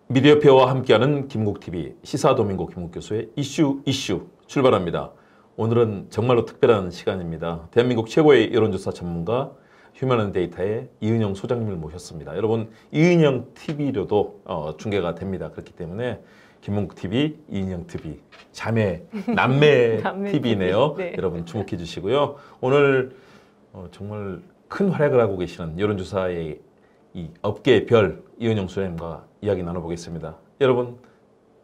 미디어페어와 함께하는 김국TV 시사도민고 김국 교수의 이슈 출발합니다. 오늘은 정말로 특별한 시간입니다. 대한민국 최고의 여론조사 전문가 휴먼앤데이터의 이은영 소장님을 모셨습니다. 여러분 이은영 TV로도 중계가 됩니다. 그렇기 때문에 김국TV, 이은영 TV, 남매 TV네요. 네. 여러분 주목해 주시고요. 오늘 정말 큰 활약을 하고 계시는 여론조사의 이 업계의 별 이은영 소장님과 이야기 나눠보겠습니다. 여러분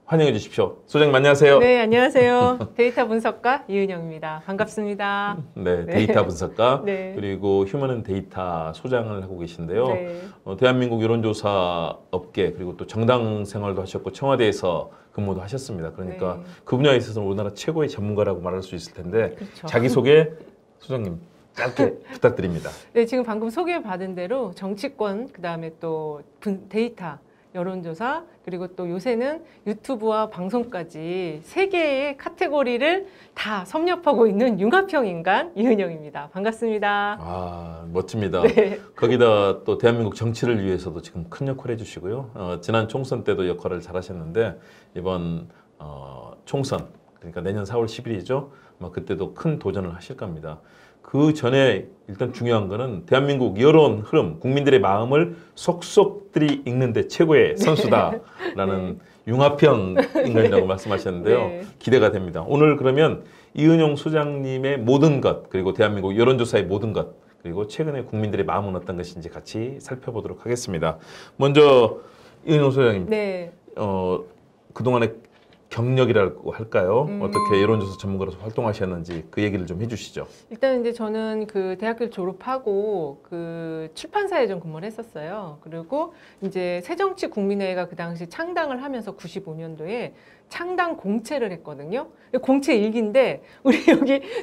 환영해 주십시오. 소장님 안녕하세요. 네, 안녕하세요. 데이터 분석가 이은영입니다. 반갑습니다. 네, 데이터 분석가 네. 그리고 휴먼앤데이터 소장을 하고 계신데요. 네. 대한민국 여론조사 업계 그리고 또 정당 생활도 하셨고 청와대에서 근무도 하셨습니다. 그러니까 네. 그 분야에 있어서는 우리나라 최고의 전문가라고 말할 수 있을 텐데 그렇죠. 자기소개 소장님 짧게 부탁드립니다. 네, 지금 방금 소개받은 대로 정치권, 그다음에 또 데이터, 여론조사, 그리고 또 요새는 유튜브와 방송까지 세 개의 카테고리를 다 섭렵하고 있는 융합형 인간 이은영입니다. 반갑습니다. 아, 멋집니다. 네. 거기다 또 대한민국 정치를 위해서도 지금 큰 역할을 해주시고요. 지난 총선 때도 역할을 잘 하셨는데 이번 총선, 그러니까 내년 4월 10일이죠. 아마 그때도 큰 도전을 하실 겁니다. 그 전에 일단 중요한 거는 대한민국 여론 흐름, 국민들의 마음을 속속들이 읽는데 최고의 선수다라는 네. 융합형 인간이라고 말씀하셨는데요. 네. 기대가 됩니다. 오늘 그러면 이은영 소장님의 모든 것, 그리고 대한민국 여론조사의 모든 것, 그리고 최근에 국민들의 마음은 어떤 것인지 같이 살펴보도록 하겠습니다. 먼저 이은영 소장님, 네. 그동안의 경력이라고 할까요? 어떻게 여론조사 전문가로서 활동하셨는지 그 얘기를 좀 해주시죠. 일단 이제 저는 그 대학교를 졸업하고 그 출판사에 좀 근무를 했었어요. 그리고 이제 새정치국민회가 그 당시 창당을 하면서 95년도에 창당 공채를 했거든요. 공채 일기인데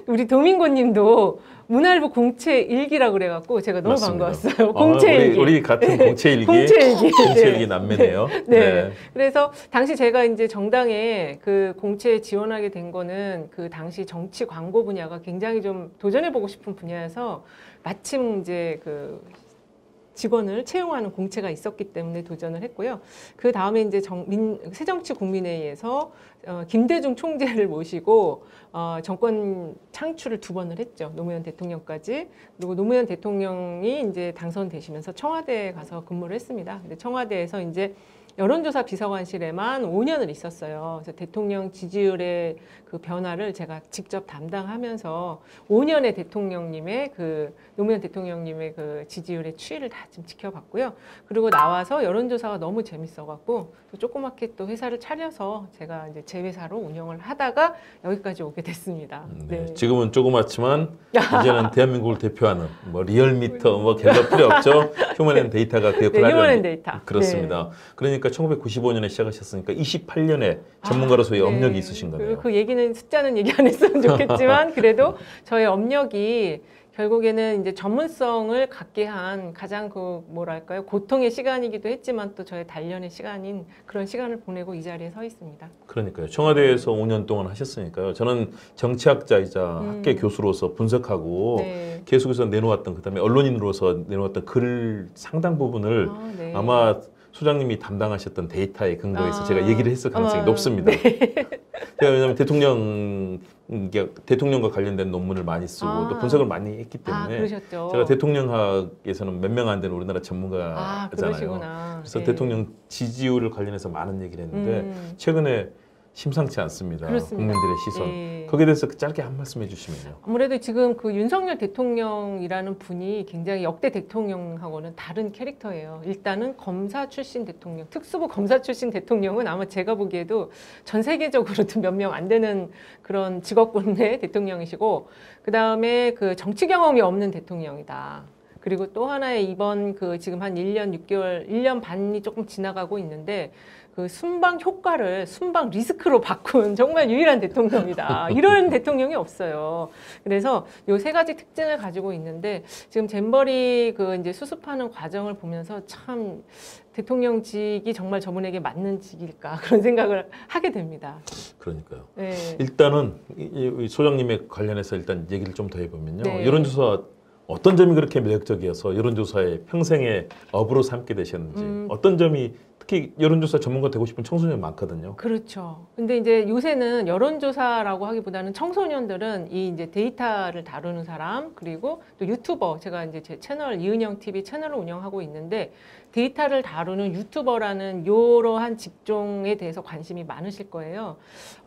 우리 도민고님도 문화일보 공채 일기라고 그래갖고 제가 너무 맞습니다. 반가웠어요. 공채 일기. 우리 같은 공채 일기. 공채 일기. 공채 일기 남매네요. 네. 네. 그래서 당시 제가 이제 정당에 그 공채에 지원하게 된 거는 그 당시 정치 광고 분야가 굉장히 좀 도전해보고 싶은 분야여서 마침 이제 그 직원을 채용하는 공채가 있었기 때문에 도전을 했고요. 그 다음에 이제 새정치국민회의에서 김대중 총재를 모시고 정권 창출을 2번을 했죠. 노무현 대통령까지. 그리고 노무현 대통령이 이제 당선되시면서 청와대에 가서 근무를 했습니다. 근데 청와대에서 이제 여론조사 비서관실에만 5년을 있었어요. 그래서 대통령 지지율의 그 변화를 제가 직접 담당하면서 5년의 대통령님의 노무현 대통령님의 그 지지율의 추이를 다 좀 지켜봤고요. 그리고 나와서 여론조사가 너무 재밌어갖고 또 조그맣게 또 회사를 차려서 제가 이제 제 회사로 운영을 하다가 여기까지 오게 됐습니다. 네. 네. 지금은 조그맣지만 이제는 대한민국을 대표하는 뭐 리얼미터, 뭐 갤럽 필요 없죠. 휴먼앤데이터가 그 역할을 네, 하는 휴먼앤데이터. 그렇습니다. 네. 그러니까 1995년에 시작하셨으니까 28년에 전문가로서의 업력이 네. 있으신 거네요. 그 얘기는 숫자는 얘기 안 했으면 좋겠지만 그래도 저의 업력이 결국에는 이제 전문성을 갖게 한 가장 그 뭐랄까요 고통의 시간이기도 했지만 또 저의 단련의 시간인 그런 시간을 보내고 이 자리에 서 있습니다. 그러니까요. 청와대에서 5년 동안 하셨으니까요. 저는 정치학자이자 학계 교수로서 분석하고 네. 계속해서 내놓았던 그다음에 언론인으로서 내놓았던 글 상당 부분을 네. 아마 소장님이 담당하셨던 데이터에 근거해서 제가 얘기를 했을 가능성이 높습니다. 네. 왜냐하면 대통령과 관련된 논문을 많이 쓰고 또 분석을 많이 했기 때문에 그러셨죠. 제가 대통령학에서는 몇 명 안 되는 우리나라 전문가잖아요. 그러시구나. 그래서 네. 대통령 지지율을 관련해서 많은 얘기를 했는데 최근에 심상치 않습니다. 그렇습니다. 국민들의 시선. 네. 거기에 대해서 짧게 한 말씀 해주시면요. 아무래도 지금 그 윤석열 대통령이라는 분이 굉장히 역대 대통령하고는 다른 캐릭터예요. 일단은 검사 출신 대통령, 특수부 검사 출신 대통령은 아마 제가 보기에도 전 세계적으로도 몇 명 안 되는 그런 직업군의 대통령이시고, 그 다음에 그 정치 경험이 없는 대통령이다. 그리고 또 하나의 이번 그 지금 한 1년 6개월, 1년 반이 조금 지나가고 있는데 그 순방 효과를 순방 리스크로 바꾼 정말 유일한 대통령이다. 이런 대통령이 없어요. 그래서 요 3가지 특징을 가지고 있는데 지금 잼버리 그 이제 수습하는 과정을 보면서 참 대통령직이 정말 저분에게 맞는 직일까 그런 생각을 하게 됩니다. 그러니까요. 네. 일단은 이 소장님에 관련해서 일단 얘기를 좀 더 해보면요. 네. 여론조사 어떤 점이 그렇게 매력적이어서 여론조사의 평생의 업으로 삼게 되셨는지 어떤 점이 특히 여론조사 전문가 되고 싶은 청소년 많거든요. 그렇죠. 근데 이제 요새는 여론조사라고 하기보다는 청소년들은 이 이제 데이터를 다루는 사람, 그리고 또 유튜버, 제가 이제 제 채널 이은영 TV 채널을 운영하고 있는데 데이터를 다루는 유튜버라는 이러한 직종에 대해서 관심이 많으실 거예요.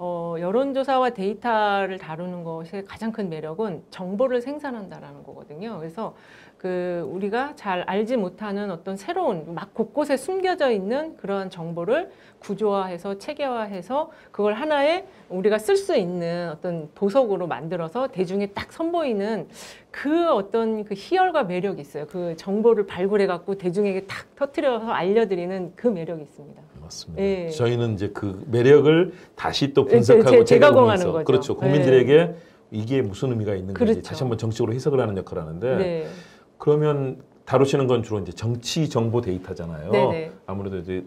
여론조사와 데이터를 다루는 것의 가장 큰 매력은 정보를 생산한다라는 거거든요. 그래서 우리가 잘 알지 못하는 어떤 새로운 막 곳곳에 숨겨져 있는 그러한 정보를 구조화해서 체계화해서 그걸 하나의 우리가 쓸 수 있는 어떤 도석으로 만들어서 대중에 딱 선보이는 그 어떤 그 희열과 매력이 있어요. 그 정보를 발굴해 갖고 대중에게 딱 터뜨려서 알려드리는 그 매력이 있습니다. 맞습니다. 예. 저희는 이제 그 매력을 다시 또 분석하고 재가공하는 거죠. 그렇죠. 국민들에게 이게 무슨 의미가 있는 건지 그렇죠. 다시 한번 정치적으로 해석을 하는 역할을 하는데 네. 그러면 다루시는 건 주로 이제 정치 정보 데이터잖아요. 네네. 아무래도 이제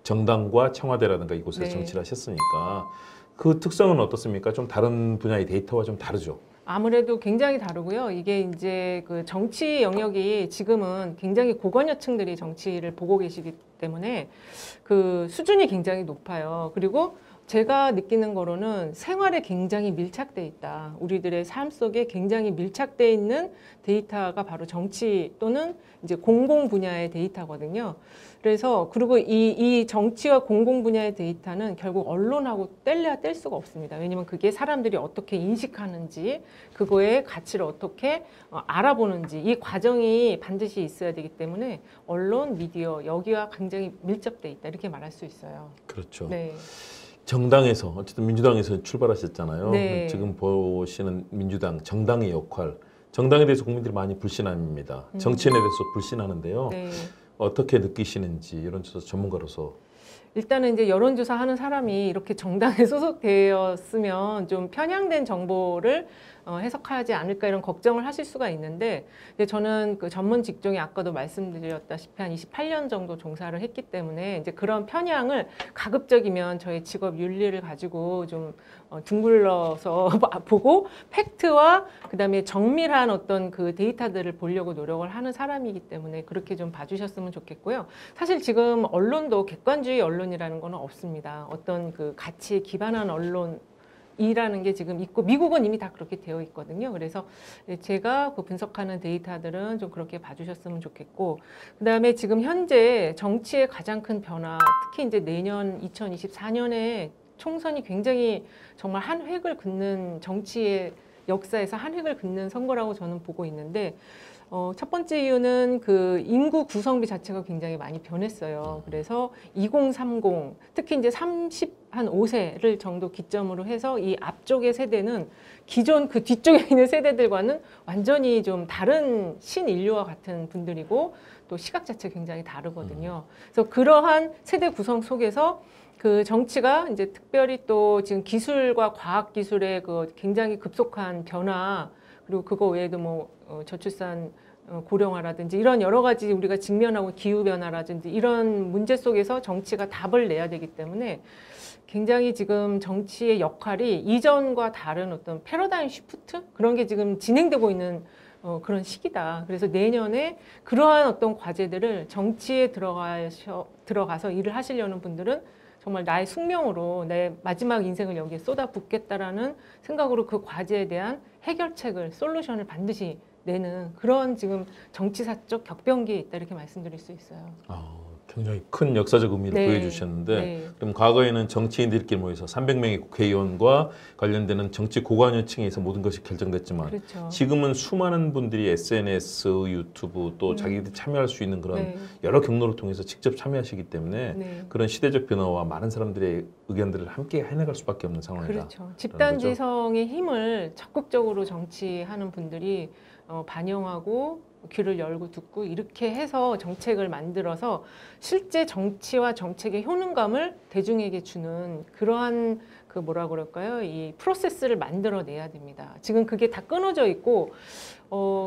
정당과 청와대라든가 이곳에서 네. 정치를 하셨으니까 그 특성은 어떻습니까? 좀 다른 분야의 데이터와 좀 다르죠. 아무래도 굉장히 다르고요. 이게 이제 그 정치 영역이 지금은 굉장히 고관여층들이 정치를 보고 계시기 때문에 그 수준이 굉장히 높아요. 그리고 제가 느끼는 거로는 생활에 굉장히 밀착돼 있다. 우리들의 삶 속에 굉장히 밀착돼 있는 데이터가 바로 정치 또는 이제 공공 분야의 데이터거든요. 그래서 그리고 이 정치와 공공 분야의 데이터는 결국 언론하고 뗄래야 뗄 수가 없습니다. 왜냐하면 그게 사람들이 어떻게 인식하는지, 그거의 가치를 어떻게 알아보는지 이 과정이 반드시 있어야 되기 때문에 언론, 미디어 여기와 굉장히 밀접돼 있다 이렇게 말할 수 있어요. 그렇죠. 네. 정당에서 어쨌든 민주당에서 출발하셨잖아요. 네. 지금 보시는 민주당 정당의 역할, 정당에 대해서 국민들이 많이 불신합니다. 정치인에 대해서 불신하는데요. 네. 어떻게 느끼시는지 이런 전문가로서. 일단은 이제 여론조사 하는 사람이 이렇게 정당에 소속되었으면 좀 편향된 정보를 해석하지 않을까 이런 걱정을 하실 수가 있는데 이제 저는 그 전문 직종이 아까도 말씀드렸다시피 한 28년 정도 종사를 했기 때문에 이제 그런 편향을 가급적이면 저의 직업 윤리를 가지고 좀 둥글러서 보고 팩트와 그다음에 정밀한 어떤 그 데이터들을 보려고 노력을 하는 사람이기 때문에 그렇게 좀 봐주셨으면 좋겠고요. 사실 지금 언론도 객관주의 언론이라는 건 없습니다. 어떤 그 가치에 기반한 언론이라는 게 지금 있고 미국은 이미 다 그렇게 되어 있거든요. 그래서 제가 그 분석하는 데이터들은 좀 그렇게 봐주셨으면 좋겠고 그다음에 지금 현재 정치의 가장 큰 변화 특히 이제 내년 2024년에 총선이 굉장히 정말 한 획을 긋는 정치의 역사에서 한 획을 긋는 선거라고 저는 보고 있는데 첫 번째 이유는 그 인구 구성비 자체가 굉장히 많이 변했어요. 그래서 2030 특히 이제 35세를 정도 기점으로 해서 이 앞쪽의 세대는 기존 그 뒤쪽에 있는 세대들과는 완전히 좀 다른 신인류와 같은 분들이고 또 시각 자체 굉장히 다르거든요. 그래서 그러한 세대 구성 속에서 그 정치가 이제 특별히 또 지금 기술과 과학 기술의 그 굉장히 급속한 변화 그리고 그거 외에도 뭐 저출산 고령화라든지 이런 여러 가지 우리가 직면하고 기후 변화라든지 이런 문제 속에서 정치가 답을 내야 되기 때문에 굉장히 지금 정치의 역할이 이전과 다른 어떤 패러다임 시프트 그런 게 지금 진행되고 있는 그런 시기다. 그래서 내년에 그러한 어떤 과제들을 정치에 들어가서 일을 하시려는 분들은 정말 나의 숙명으로 내 마지막 인생을 여기에 쏟아붓겠다라는 생각으로 그 과제에 대한 해결책을, 솔루션을 반드시 내는 그런 지금 정치사적 격변기에 있다 이렇게 말씀드릴 수 있어요. 굉장히 큰 역사적 의미를 네. 부여해주셨는데 네. 그럼 과거에는 정치인들끼리 모여서 300명의 국회의원과 관련되는 정치 고관여층에서 모든 것이 결정됐지만 그렇죠. 지금은 수많은 분들이 SNS, 유튜브 또 자기들이 참여할 수 있는 그런 네. 여러 경로를 통해서 직접 참여하시기 때문에 네. 그런 시대적 변화와 많은 사람들의 의견들을 함께 해나갈 수밖에 없는 상황이다. 그렇죠. 집단지성의 힘을 적극적으로 정치하는 분들이 반영하고 귀를 열고 듣고 이렇게 해서 정책을 만들어서 실제 정치와 정책의 효능감을 대중에게 주는 그러한 그 뭐라 그럴까요? 이 프로세스를 만들어내야 됩니다. 지금 그게 다 끊어져 있고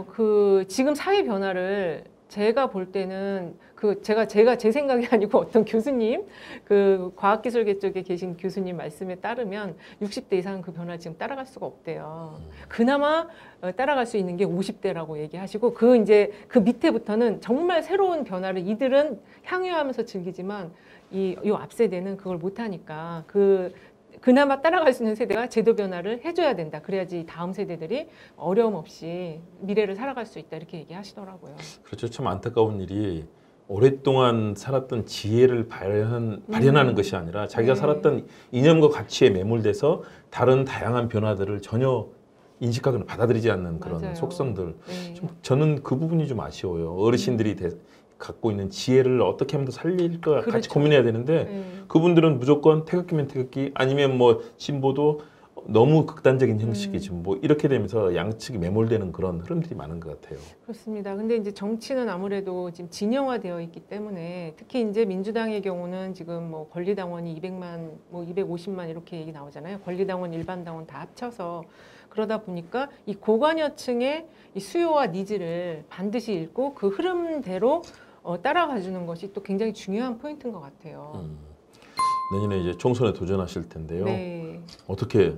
그 지금 사회 변화를 제가 볼 때는 제가 제 생각이 아니고 어떤 교수님, 그 과학기술계 쪽에 계신 교수님 말씀에 따르면 60대 이상은 그 변화 지금 따라갈 수가 없대요. 그나마 따라갈 수 있는 게 50대라고 얘기하시고 이제 그 밑에부터는 정말 새로운 변화를 이들은 향유하면서 즐기지만 이 앞 세대는 그걸 못 하니까 그나마 따라갈 수 있는 세대가 제도 변화를 해줘야 된다. 그래야지 다음 세대들이 어려움 없이 미래를 살아갈 수 있다. 이렇게 얘기하시더라고요. 그렇죠. 참 안타까운 일이 오랫동안 살았던 지혜를 발현하는 것이 아니라 자기가 네. 살았던 이념과 가치에 매몰돼서 다른 다양한 변화들을 전혀 인식하거나 받아들이지 않는 그런 맞아요. 속성들. 네. 저는 그 부분이 좀 아쉬워요. 어르신들이 갖고 있는 지혜를 어떻게 하면 더 살릴까 같이 그렇죠. 고민해야 되는데 네. 그분들은 무조건 태극기면 태극기 아니면 뭐 진보도 너무 극단적인 형식이 지금 뭐 이렇게 되면서 양측이 매몰되는 그런 흐름들이 많은 것 같아요. 그렇습니다. 근데 이제 정치는 아무래도 지금 진영화되어 있기 때문에 특히 이제 민주당의 경우는 지금 뭐 권리당원이 200만, 뭐 250만 이렇게 얘기 나오잖아요. 권리당원, 일반당원 다 합쳐서 그러다 보니까 이 고관여층의 이 수요와 니즈를 반드시 읽고 그 흐름대로 따라가주는 것이 또 굉장히 중요한 포인트인 것 같아요. 내년에 이제 총선에 도전하실 텐데요. 네. 어떻게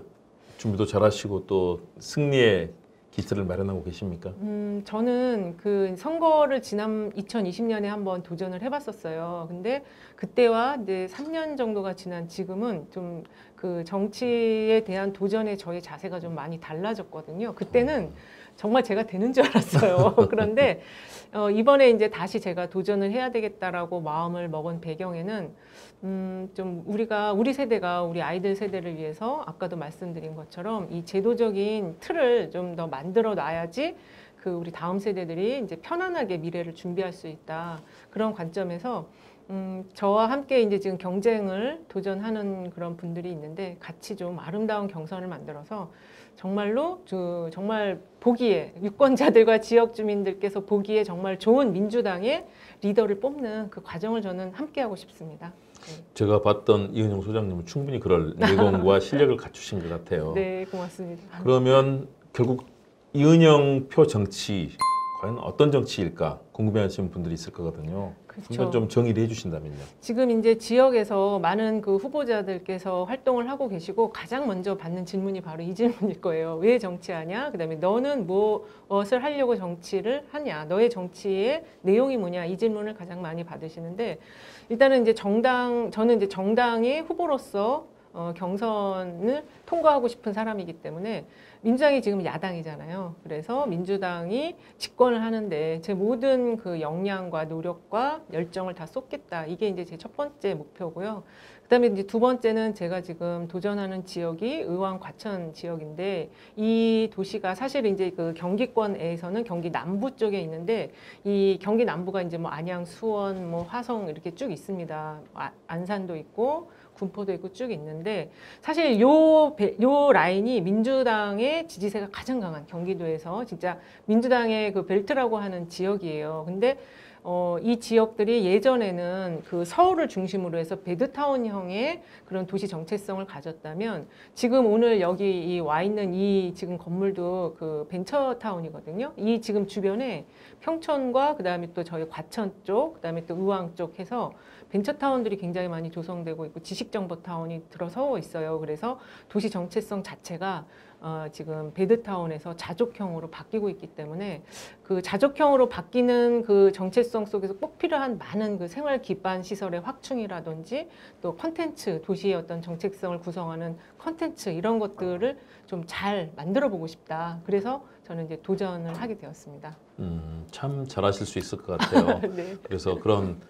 준비도 잘하시고 또 승리의 기틀을 마련하고 계십니까? 저는 그 선거를 지난 2020년에 한번 도전을 해봤었어요. 근데 그때와 이제 3년 정도가 지난 지금은 좀 그 정치에 대한 도전의 저의 자세가 좀 많이 달라졌거든요. 그때는 정말 제가 되는 줄 알았어요. 그런데 이번에 이제 다시 제가 도전을 해야 되겠다라고 마음을 먹은 배경에는 좀 우리 세대가 우리 아이들 세대를 위해서 아까도 말씀드린 것처럼 이 제도적인 틀을 좀 더 만들어 놔야지 우리 다음 세대들이 이제 편안하게 미래를 준비할 수 있다. 그런 관점에서 저와 함께 이제 지금 경쟁을 도전하는 그런 분들이 있는데 같이 좀 아름다운 경선을 만들어서 정말로 정말 보기에 유권자들과 지역 주민들께서 보기에 정말 좋은 민주당의 리더를 뽑는 그 과정을 저는 함께 하고 싶습니다. 네. 제가 봤던 이은영 소장님은 충분히 그럴 내공과 실력을 갖추신 것 같아요. 네, 고맙습니다. 그러면 결국 이은영 표 정치 과연 어떤 정치일까 궁금해하시는 분들이 있을 거거든요. 그렇죠. 한번 좀 정의를 해주신다면요. 지금 이제 지역에서 많은 그 후보자들께서 활동을 하고 계시고 가장 먼저 받는 질문이 바로 이 질문일 거예요. 왜 정치하냐? 그다음에 너는 무엇을 하려고 정치를 하냐? 너의 정치의 내용이 뭐냐? 이 질문을 가장 많이 받으시는데 일단은 이제 저는 이제 정당의 후보로서 경선을 통과하고 싶은 사람이기 때문에 민주당이 지금 야당이잖아요. 그래서 민주당이 집권을 하는데 제 모든 그 역량과 노력과 열정을 다 쏟겠다. 이게 이제 제 첫 번째 목표고요. 그다음에 이제 두 번째는 제가 지금 도전하는 지역이 의왕 과천 지역인데 이 도시가 사실 이제 그 경기권에서는 경기 남부 쪽에 있는데 이 경기 남부가 이제 뭐 안양, 수원, 뭐 화성 이렇게 쭉 있습니다. 안산도 있고 군포도 있고 쭉 있는데 사실 요 라인이 민주당의 지지세가 가장 강한 경기도에서 진짜 민주당의 그 벨트라고 하는 지역이에요. 근데 이 지역들이 예전에는 그 서울을 중심으로 해서 베드타운형의 그런 도시 정체성을 가졌다면 지금 오늘 여기 와 있는 이 지금 건물도 그 벤처타운이거든요. 이 지금 주변에 평촌과 그다음에 또 저희 과천 쪽, 그다음에 또 의왕 쪽 해서 벤처타운들이 굉장히 많이 조성되고 있고 지식정보타운이 들어서고 있어요. 그래서 도시 정체성 자체가 지금 베드타운에서 자족형으로 바뀌고 있기 때문에 그 자족형으로 바뀌는 그 정체성 속에서 꼭 필요한 많은 그 생활 기반 시설의 확충이라든지 또 컨텐츠, 도시의 어떤 정체성을 구성하는 컨텐츠 이런 것들을 좀 잘 만들어 보고 싶다. 그래서 저는 이제 도전을 하게 되었습니다. 참 잘하실 수 있을 것 같아요. 네. 그래서 그런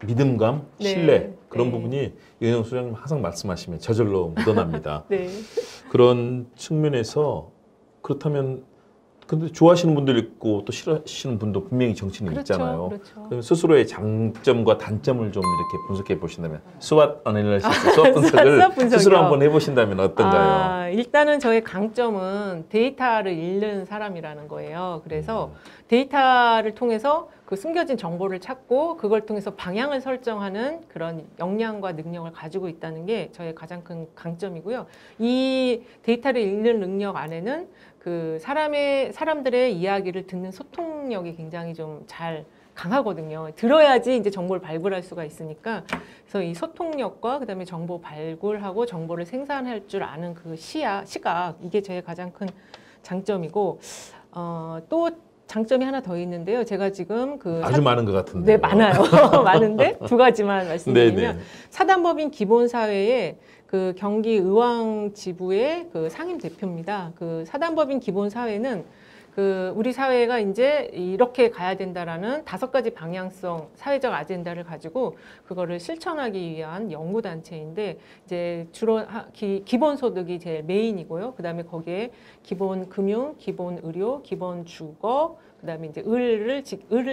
믿음감, 네. 신뢰 그런 네. 부분이 이은영 소장님 항상 말씀하시면 저절로 묻어납니다. 네. 그런 측면에서 그렇다면 근데 좋아하시는 분들 있고 또 싫어하시는 분도 분명히 정치인이 그렇죠, 있잖아요. 그렇죠. 그럼 스스로의 장점과 단점을 좀 이렇게 분석해 보신다면 스왓 어널리시스, 스왓 분석을 스왓 분석이요? 스스로 한번 해보신다면 어떤가요? 일단은 저의 강점은 데이터를 읽는 사람이라는 거예요. 그래서 데이터를 통해서 그 숨겨진 정보를 찾고 그걸 통해서 방향을 설정하는 그런 역량과 능력을 가지고 있다는 게 저의 가장 큰 강점이고요. 이 데이터를 읽는 능력 안에는 그 사람들의 이야기를 듣는 소통력이 굉장히 좀 잘 강하거든요. 들어야지 이제 정보를 발굴할 수가 있으니까. 그래서 이 소통력과 그다음에 정보 발굴하고 정보를 생산할 줄 아는 그 시각, 이게 제 가장 큰 장점이고, 또 장점이 하나 더 있는데요. 제가 지금 아주 많은 것 같은데. 네, 많아요. 많은데 두 가지만 말씀드리면, 네네. 사단법인 기본사회의 그 경기 의왕지부의 그 상임 대표입니다. 그 사단법인 기본사회는 그 우리 사회가 이제 이렇게 가야 된다라는 5가지 방향성 사회적 아젠다를 가지고 그거를 실천하기 위한 연구 단체인데, 이제 주로 기본 소득이 제일 메인이고요. 그다음에 거기에 기본 금융, 기본 의료, 기본 주거, 그다음에 이제 을을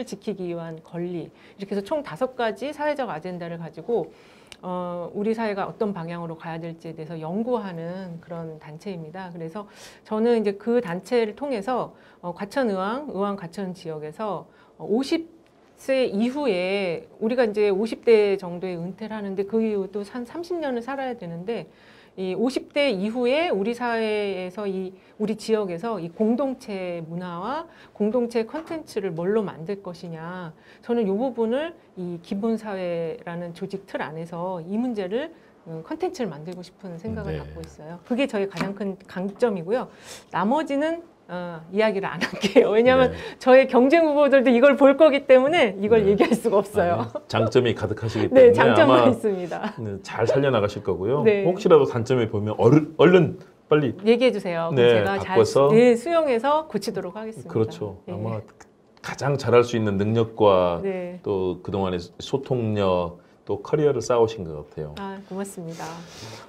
지키기 위한 권리, 이렇게 해서 총 5가지 사회적 아젠다를 가지고 우리 사회가 어떤 방향으로 가야 될지에 대해서 연구하는 그런 단체입니다. 그래서 저는 이제 그 단체를 통해서 의왕 과천 지역에서 50세 이후에, 우리가 이제 50대 정도에 은퇴를 하는데 그 이후 또 한 30년을 살아야 되는데, 이 50대 이후에 우리 사회에서 우리 지역에서 이 공동체 문화와 공동체 컨텐츠를 뭘로 만들 것이냐. 저는 이 부분을 이 기본사회라는 조직 틀 안에서 이 문제를 컨텐츠를 만들고 싶은 생각을 네. 갖고 있어요. 그게 저의 가장 큰 강점이고요. 나머지는 이야기를 안 할게요. 왜냐하면 네. 저의 경쟁 후보들도 이걸 볼 거기 때문에 이걸 네. 얘기할 수가 없어요. 아니, 장점이 가득하시기 때문에 네, 장점만 아마 있습니다. 잘 살려나가실 거고요. 네. 혹시라도 단점이 보면 얼른 빨리. 얘기해 주세요. 그럼 네, 제가 바꿔서. 잘 수용해서 고치도록 하겠습니다. 그렇죠. 네. 아마 가장 잘할 수 있는 능력과 네. 또 그동안의 소통력, 또 커리어를 쌓으신 것 같아요. 고맙습니다.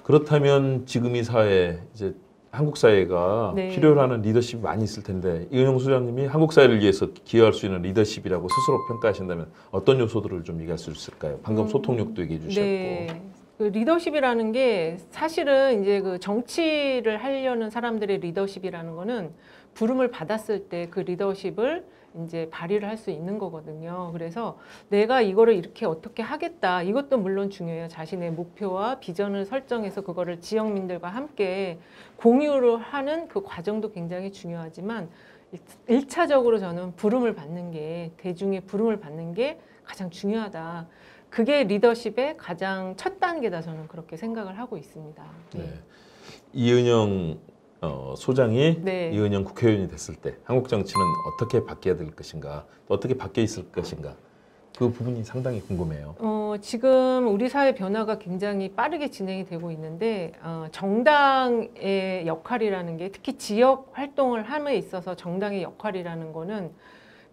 그렇다면 지금 이 사회, 이제 한국 사회가 네. 필요로 하는 리더십이 많이 있을 텐데, 이은영 소장님이 한국 사회를 위해서 기여할 수 있는 리더십이라고 스스로 평가하신다면 어떤 요소들을 좀 얘기할 수 있을까요? 방금 소통력도 얘기해 주셨고. 네. 그 리더십이라는 게 사실은 이제 그 정치를 하려는 사람들의 리더십이라는 거는 부름을 받았을 때 그 리더십을 이제 발휘를 할 수 있는 거거든요. 그래서 내가 이거를 이렇게 어떻게 하겠다. 이것도 물론 중요해요. 자신의 목표와 비전을 설정해서 그거를 지역민들과 함께 공유를 하는 그 과정도 굉장히 중요하지만, 1차적으로 저는 부름을 받는 게, 대중의 부름을 받는 게 가장 중요하다. 그게 리더십의 가장 첫 단계다. 저는 그렇게 생각을 하고 있습니다. 네. 네. 이은영 소장이 네. 이은영 국회의원이 됐을 때 한국 정치는 어떻게 바뀌어야 될 것인가, 또 어떻게 바뀌어 있을 것인가, 그 부분이 상당히 궁금해요. 지금 우리 사회 변화가 굉장히 빠르게 진행이 되고 있는데, 정당의 역할이라는 게, 특히 지역 활동을 함에 있어서 정당의 역할이라는 거는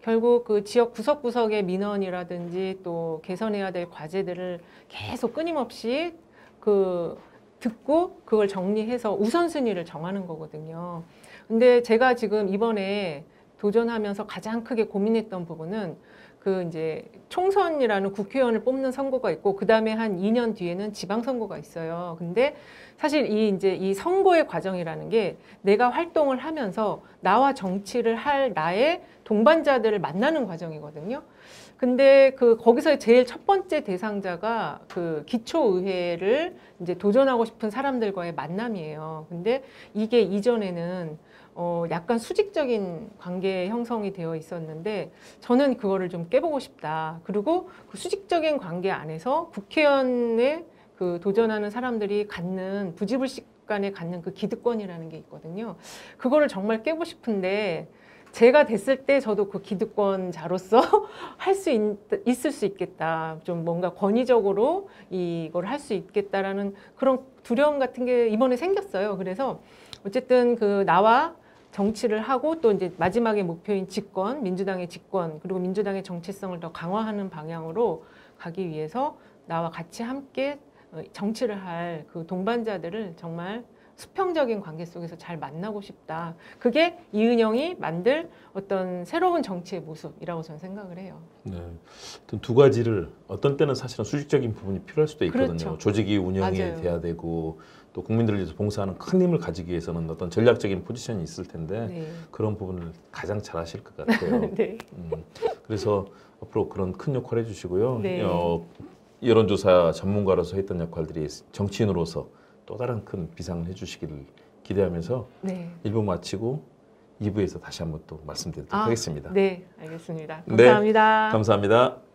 결국 그 지역 구석구석의 민원이라든지 또 개선해야 될 과제들을 계속 끊임없이 듣고 그걸 정리해서 우선순위를 정하는 거거든요. 근데 제가 지금 이번에 도전하면서 가장 크게 고민했던 부분은 그 이제 총선이라는 국회의원을 뽑는 선거가 있고, 그 다음에 한 2년 뒤에는 지방선거가 있어요. 근데 사실 이 선거의 과정이라는 게 내가 활동을 하면서 나와 정치를 할 나의 동반자들을 만나는 과정이거든요. 근데 거기서 제일 첫 번째 대상자가 그 기초의회를 이제 도전하고 싶은 사람들과의 만남이에요. 근데 이게 이전에는 약간 수직적인 관계 형성이 되어 있었는데, 저는 그거를 좀 깨보고 싶다. 그리고 그 수직적인 관계 안에서 국회의원에 그 도전하는 사람들이 갖는 부지불식간에 갖는 그 기득권이라는 게 있거든요. 그거를 정말 깨고 싶은데, 제가 됐을 때 저도 그 기득권자로서 할 수 있을 수 있겠다. 좀 뭔가 권위적으로 이걸 할 수 있겠다라는 그런 두려움 같은 게 이번에 생겼어요. 그래서 어쨌든 나와 정치를 하고, 또 이제 마지막의 목표인 집권, 민주당의 집권, 그리고 민주당의 정체성을 더 강화하는 방향으로 가기 위해서 나와 같이 함께 정치를 할 그 동반자들을 정말 수평적인 관계 속에서 잘 만나고 싶다. 그게 이은영이 만들 어떤 새로운 정치의 모습이라고 저는 생각을 해요. 네. 두 가지를, 어떤 때는 사실은 수직적인 부분이 필요할 수도 있거든요. 그렇죠. 조직이 운영이 맞아요. 돼야 되고, 또 국민들을 위해서 봉사하는 큰 힘을 가지기 위해서는 어떤 전략적인 포지션이 있을 텐데, 네. 그런 부분을 가장 잘 하실 것 같아요. 네. 그래서 앞으로 그런 큰 역할 해주시고요. 네. 여론조사 전문가로서 했던 역할들이 정치인으로서 또 다른 큰 비상을 해주시기를 기대하면서 네. 1부 마치고 2부에서 다시 한번 또 말씀드리도록 아, 하겠습니다. 네, 알겠습니다. 네, 감사합니다. 감사합니다.